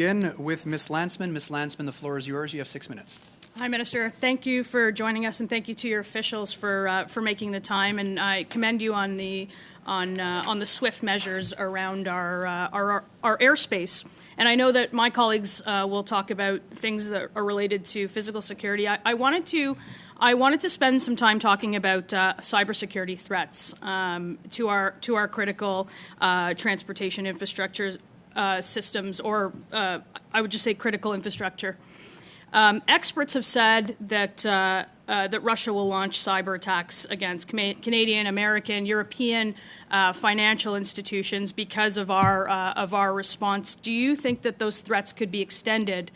Begin with Ms. Lantsman. Ms. Lantsman, the floor is yours. You have 6 minutes. Hi, Minister. Thank you for joining us, and thank you to your officials for making the time. And I commend you on the swift measures around our airspace. And I know that my colleagues will talk about things that are related to physical security. I wanted to spend some time talking about cybersecurity threats to our critical transportation infrastructure systems, or I would just say critical infrastructure. Experts have said that Russia will launch cyber attacks against Canadian, American, European financial institutions because of our response. Do you think that those threats could be extended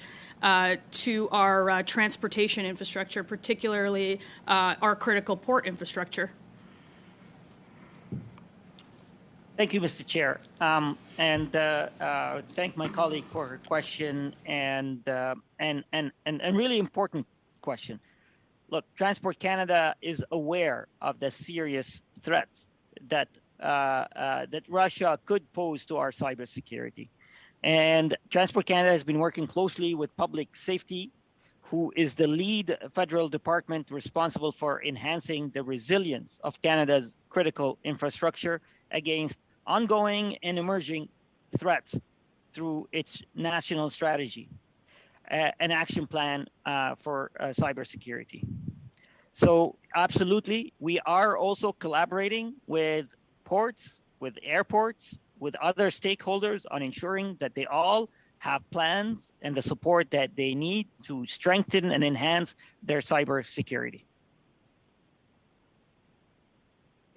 to our transportation infrastructure, particularly our critical port infrastructure? Thank you, Mr. Chair, and thank my colleague for her question and really important question. Look, Transport Canada is aware of the serious threats that Russia could pose to our cybersecurity, and Transport Canada has been working closely with Public Safety, who is the lead federal department responsible for enhancing the resilience of Canada's critical infrastructure against ongoing and emerging threats through its national strategy, an action plan for cybersecurity. So absolutely, we are also collaborating with ports, with airports, with other stakeholders on ensuring that they all have plans and the support that they need to strengthen and enhance their cybersecurity.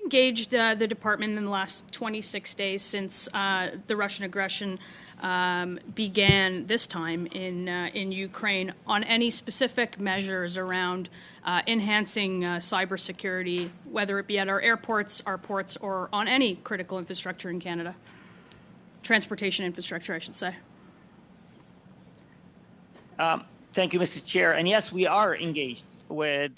Engaged the department in the last 26 days since the Russian aggression began this time in Ukraine on any specific measures around enhancing cybersecurity, whether it be at our airports, our ports, or on any critical infrastructure in Canada. Transportation infrastructure, I should say. Thank you, Mr. Chair. And yes, we are engaged with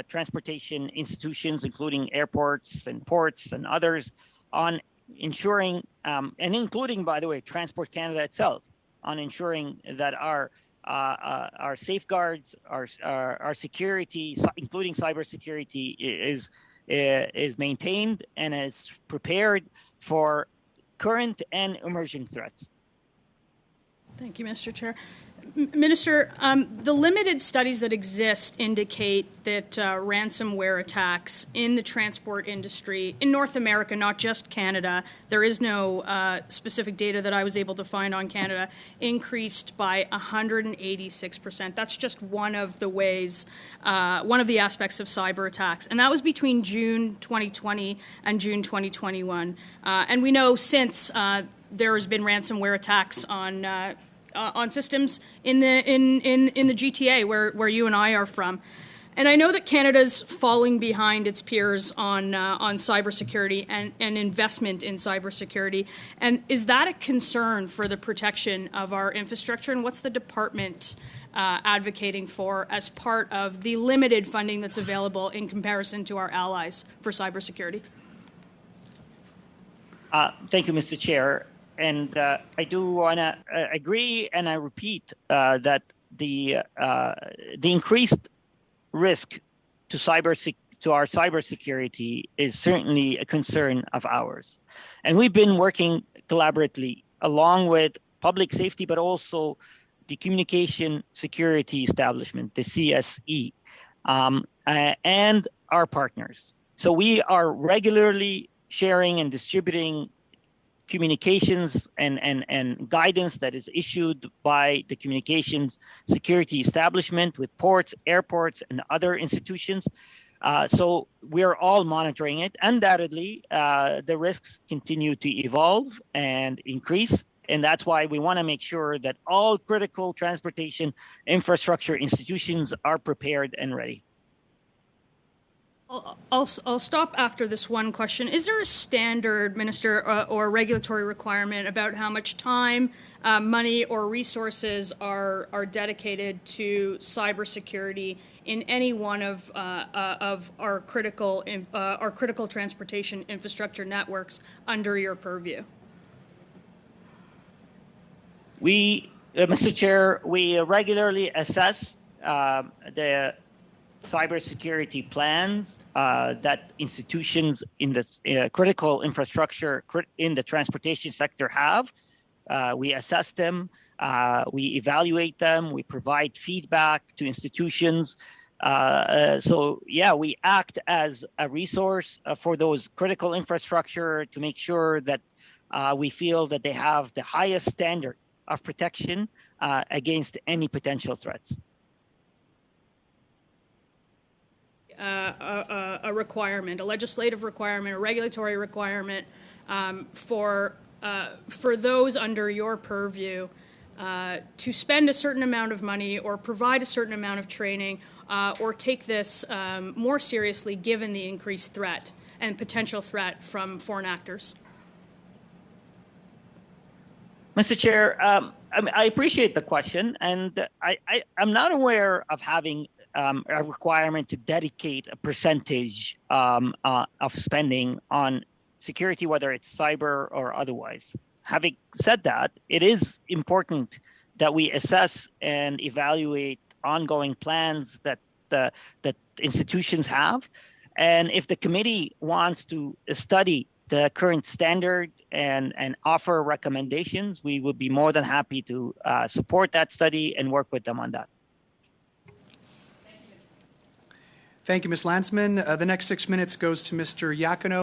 transportation institutions, including airports and ports and others, on ensuring, and including, by the way, Transport Canada itself, on ensuring that our safeguards, our security, including cybersecurity, is maintained and is prepared for current and emerging threats. Thank you, Mr. Chair. Minister, the limited studies that exist indicate that ransomware attacks in the transport industry in North America, not just Canada, there is no specific data that I was able to find on Canada, increased by 186%. That's just one of the ways, one of the aspects of cyber attacks. And that was between June 2020 and June 2021. And we know since there has been ransomware attacks on systems in the GTA where you and I are from. And I know that Canada's falling behind its peers on cybersecurity and investment in cybersecurity. And is that a concern for the protection of our infrastructure? And what's the department advocating for as part of the limited funding that's available in comparison to our allies for cybersecurity? Thank you, Mr. Chair. And I do want to agree, and I repeat that the increased risk to our cybersecurity is certainly a concern of ours. And we've been working collaboratively along with Public Safety, but also the Communication Security Establishment, the CSE, and our partners. So we are regularly sharing and distributing communications and guidance that is issued by the Communications Security Establishment with ports, airports, and other institutions. So we're all monitoring it. Undoubtedly, the risks continue to evolve and increase. And that's why we want to make sure that all critical transportation infrastructure institutions are prepared and ready. I'll stop after this one question. Is there a standard, Minister, or regulatory requirement about how much time, money, or resources are dedicated to cybersecurity in any one of our critical transportation infrastructure networks under your purview? Mr. Chair, we regularly assess the cybersecurity plans that institutions in the critical infrastructure in the transportation sector have. We assess them, we evaluate them, we provide feedback to institutions. So yeah, we act as a resource for those critical infrastructure to make sure that we feel that they have the highest standard of protection against any potential threats. A requirement, a legislative requirement, a regulatory requirement for those under your purview to spend a certain amount of money or provide a certain amount of training or take this more seriously given the increased threat and potential threat from foreign actors? Mr. Chair, I appreciate the question, and I'm not aware of having a requirement to dedicate a percentage of spending on security, whether it's cyber or otherwise. Having said that, it is important that we assess and evaluate ongoing plans that institutions have. And if the committee wants to study the current standard and offer recommendations, we would be more than happy to support that study and work with them on that. Thank you, Ms. Lantsman. The next 6 minutes goes to Mr. Iacono.